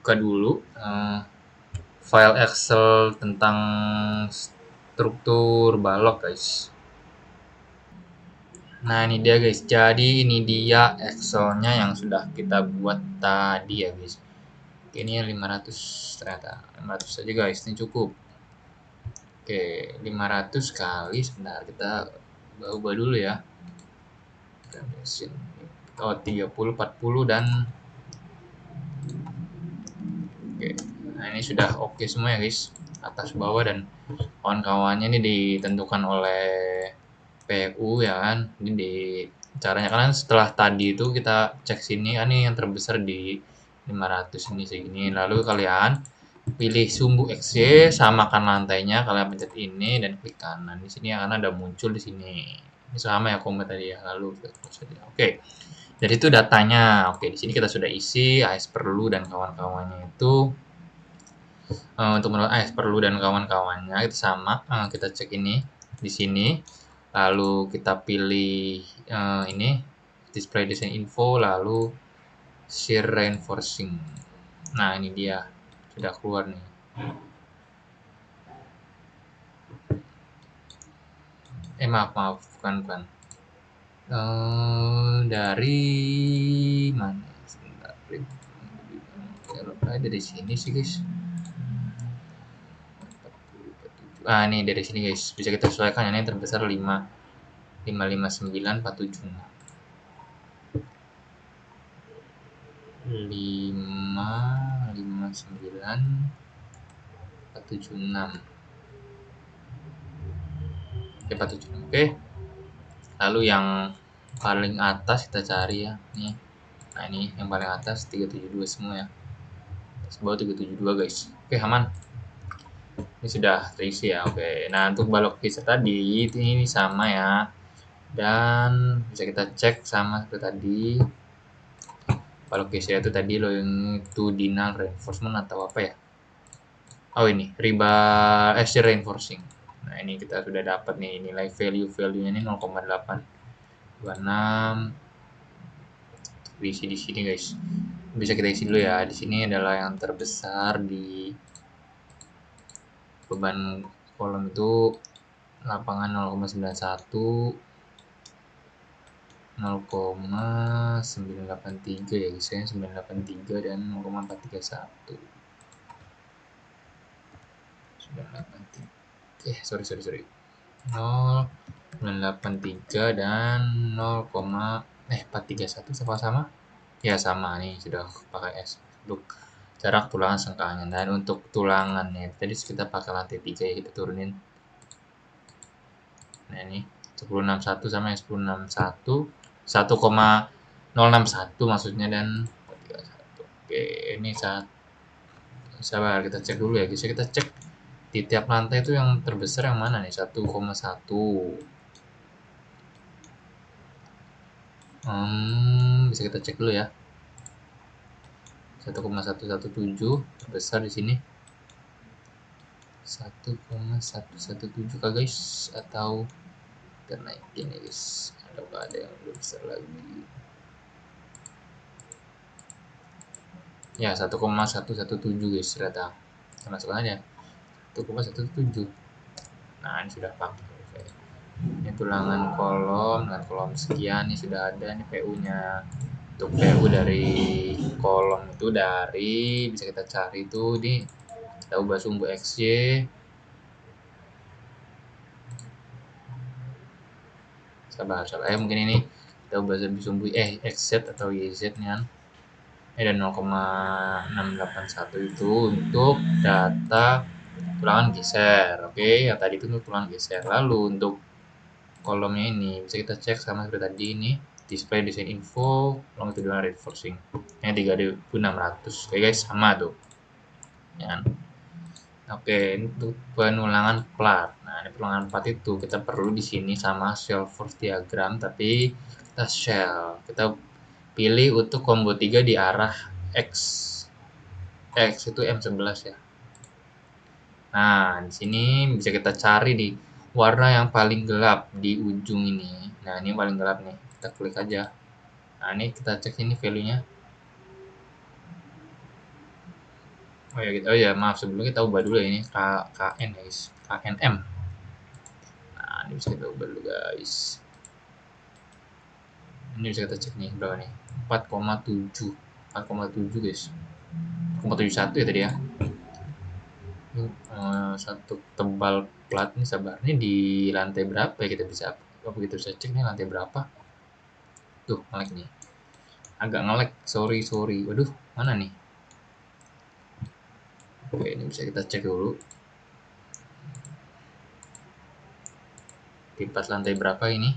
buka dulu file Excel tentang struktur balok guys. Nah ini dia guys, jadi ini dia Excelnya yang sudah kita buat tadi ya guys. Oke, ini 500 ternyata, 500 saja guys, ini cukup. Oke, 500 kali, sebentar kita ubah dulu ya. Oh 30, 40 dan oke. Nah ini sudah oke semua ya guys, atas bawah dan kawan-kawannya ini ditentukan oleh PU ya kan. Ini di caranya kan setelah tadi itu kita cek sini kan ini yang terbesar di 500 ini segini. Lalu kalian pilih sumbu XY, samakan lantainya, kalian pencet ini dan klik kanan. Di sini akan ada muncul di sini. Ini sama ya komen tadi ya. Lalu kita close aja. Oke. Jadi itu datanya. Oke, di sini kita sudah isi AS perlu dan kawan-kawannya itu. Untuk menurut AS perlu dan kawan-kawannya itu sama. Kita cek ini di sini. Lalu kita pilih ini display design info, lalu shear reinforcing. Nah ini dia sudah keluar nih. Maaf bukan dari mana sebentar, dari sini sih guys. Ini dari sini guys, bisa kita sesuaikan. Ini terbesar 55947. 559 476. Oke, 476. Oke. Lalu yang paling atas kita cari ya. Nih. Nah, ini yang paling atas 372 semua ya. Bawah 372 guys. Oke, aman. Ini sudah terisi ya. Oke. Nah, untuk balok geser tadi ini sama ya. Dan bisa kita cek sama seperti tadi. Balok geser itu tadi longitudinal reinforcement atau apa ya? Oh ini shear reinforcing. Nah ini kita sudah dapat nih nilai value-nya ini 0,826. Diisi di sini guys. Bisa kita isi dulu ya. Di sini adalah yang terbesar di beban kolom itu lapangan 0,91, 0,983 ya guys ya, 983 dan 0,431. 983. Sorry. 0,983 dan 0,431 sama? Ya sama nih, sudah pakai S untuk jarak tulangan sengkanya. Dan untuk tulangannya tadi kita pakai lantai 3 ya, kita turunin. Nah ini 1061 sama 1061 1,061 maksudnya dan 431. Oke, ini sabar kita cek dulu ya guys. Kita cek di tiap lantai itu yang terbesar yang mana nih? 1,1. Bisa kita cek dulu ya. 1,117 terbesar di sini. 1,117 kah guys, atau kita naikin ya guys, ada yang lebih besar lagi ya, 1,117 guys ternyata, masuk aja 1,117. Nah ini sudah pakai. Ini tulangan kolom dengan kolom sekian, ini sudah ada nih PU nya. Untuk PU dari kolom itu dari bisa kita cari itu di, kita ubah sumbu XY. Sabar mungkin ini kita ubah sumbu XZ atau YZ nya kan. Ini ada 0,681 itu untuk data tulangan geser. Oke, yang tadi itu untuk tulangan geser. Lalu untuk kolomnya ini bisa kita cek sama seperti tadi, ini display desain info longitudinal reinforcing yang 3600. Oke guys, sama tuh ya. Oke, untuk penulangan plat. Nah, ini penulangan plat itu kita perlu di sini sama shell force diagram, tapi kita shell, kita pilih untuk combo 3 di arah X. X itu M11 ya. Nah, di sini bisa kita cari di warna yang paling gelap di ujung ini. Nah, ini paling gelap nih. Kita klik aja. Nah, ini kita cek ini value-nya. Oh ya, maaf sebelumnya kita ubah dulu ya, ini KN guys, KNM. Nah, ini bisa kita ubah dulu guys. Ini bisa kita cek nih berapa nih? 4,7 guys. 4,71 ya tadi ya. Satu tebal plat nih, sabar. Ini di lantai berapa ya, kita bisa begitu saya cek nih lantai berapa. Tuh, ngelag nih. Agak ngelag, sorry. Waduh, mana nih? Oke, ini bisa kita cek dulu. Di plat lantai berapa ini?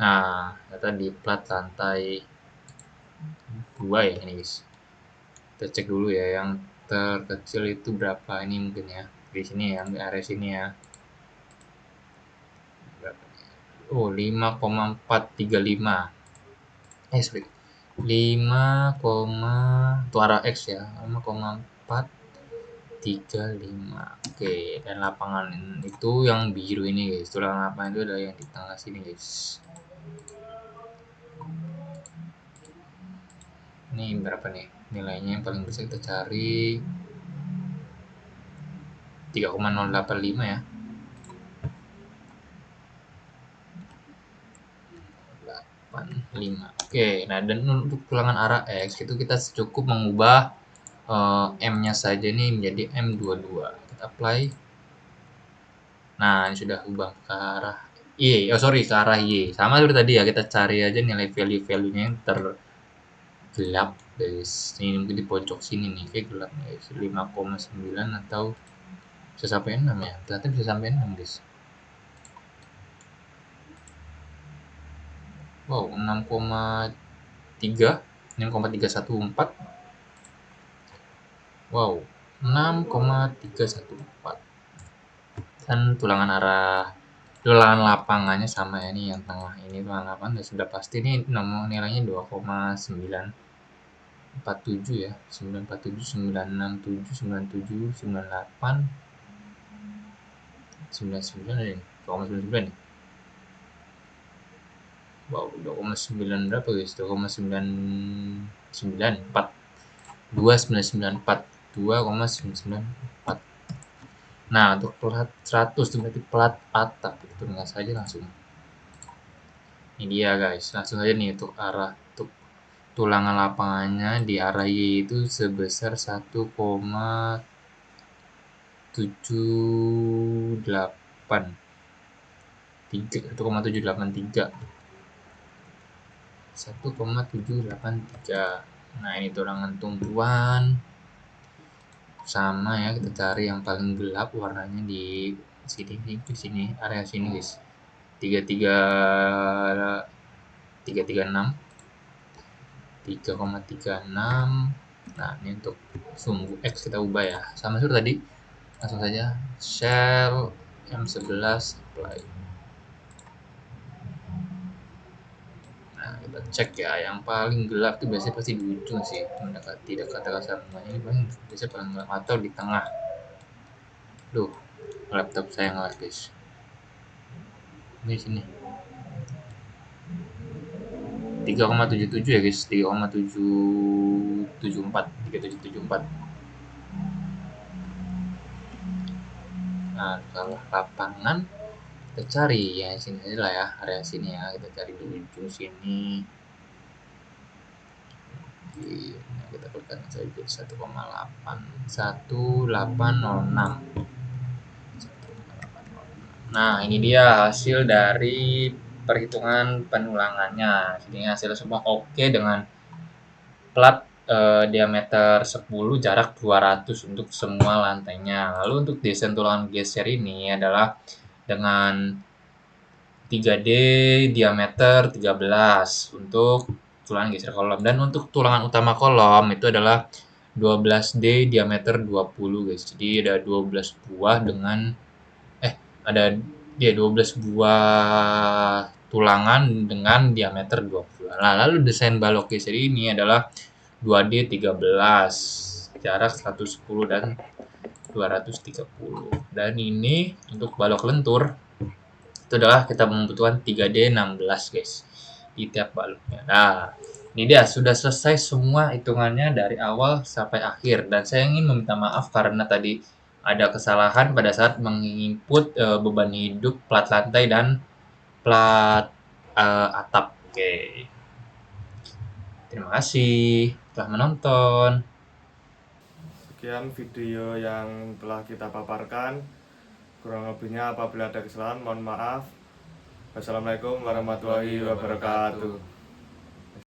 Nah, ternyata di plat lantai 2 ya ini guys. Kita cek dulu ya, yang terkecil itu berapa ini mungkin ya. Di sini ya, di area sini ya. Oh, 5,435. Sorry. 5, itu arah X ya. 5,435. Oke, dan lapangan itu yang biru ini guys. Tulang lapangan itu adalah yang di tengah sini guys. Ini berapa nih nilainya yang paling besar, kita cari 3,085 ya. 85. Oke, nah dan untuk tulangan arah X itu kita cukup mengubah M-nya saja nih menjadi M22. Kita apply. Nah, ini sudah ubah ke arah Y. Ke arah Y. Sama seperti tadi ya, kita cari aja nilai value-value-nya yang tergelap guys. Ini mungkin di pojok sini nih, kayak gelap guys. 5,9 atau bisa sampai 6 ya. Ternyata bisa sampai 6 guys. Wow, 6,314. Wow, 6,314. Dan tulangan lapangannya sama ya, ini yang tengah ini tulangan lapangan sudah pasti nih nomor nilainya 2,947 ya, 947, 967, 97, 98, 99 ada nih, 2,99 nih. Wow, 2,9 berapa guys? 2,994. 2,994. 2,994. Nah, untuk plat 100 itu berarti plat atap. Itu dengan saja langsung. Ini dia guys, langsung aja nih untuk arah untuk tulangan lapangannya di arah Y itu sebesar 1,783. 1,783. Nah, ini tulangan tumpuan. Sama ya, kita cari yang paling gelap warnanya di sini area sini guys. 3,36. Nah, ini untuk sumbu X kita ubah ya, sama seperti tadi. Langsung saja shell M11 apply. Nah, kita cek ya, yang paling gelap itu biasanya pasti di ujung sih, mendekati kata sama ini paling biasanya paling gelap, atau di tengah. Duh, laptop saya ngelag guys. Di sini 3,77 ya guys, 3774. Nah, kalau lapangan kita cari ya sini aja lah ya, area sini ya, kita cari di ujung sini. Nah, kita tekan saja 1,8 Nah, ini dia hasil dari perhitungan penulangannya. Jadi hasilnya semua oke dengan plat diameter 10, jarak 200 untuk semua lantainya. Lalu untuk desain tulangan geser ini adalah dengan 3D diameter 13 untuk tulangan geser kolom, dan untuk tulangan utama kolom itu adalah 12D diameter 20 guys. Jadi ada 12 buah dengan ada 12 buah tulangan dengan diameter 20. Nah, lalu desain balok geser ini adalah 2D 13, jarak 110 dan 230. Dan ini untuk balok lentur itu adalah kita membutuhkan 3D 16 guys di tiap baloknya. Nah, ini dia sudah selesai semua hitungannya dari awal sampai akhir, dan saya ingin meminta maaf karena tadi ada kesalahan pada saat menginput beban hidup plat lantai dan plat atap. Oke. Terima kasih telah menonton. Sekian video yang telah kita paparkan. Kurang lebihnya apabila ada kesalahan mohon maaf. Wassalamualaikum warahmatullahi wabarakatuh.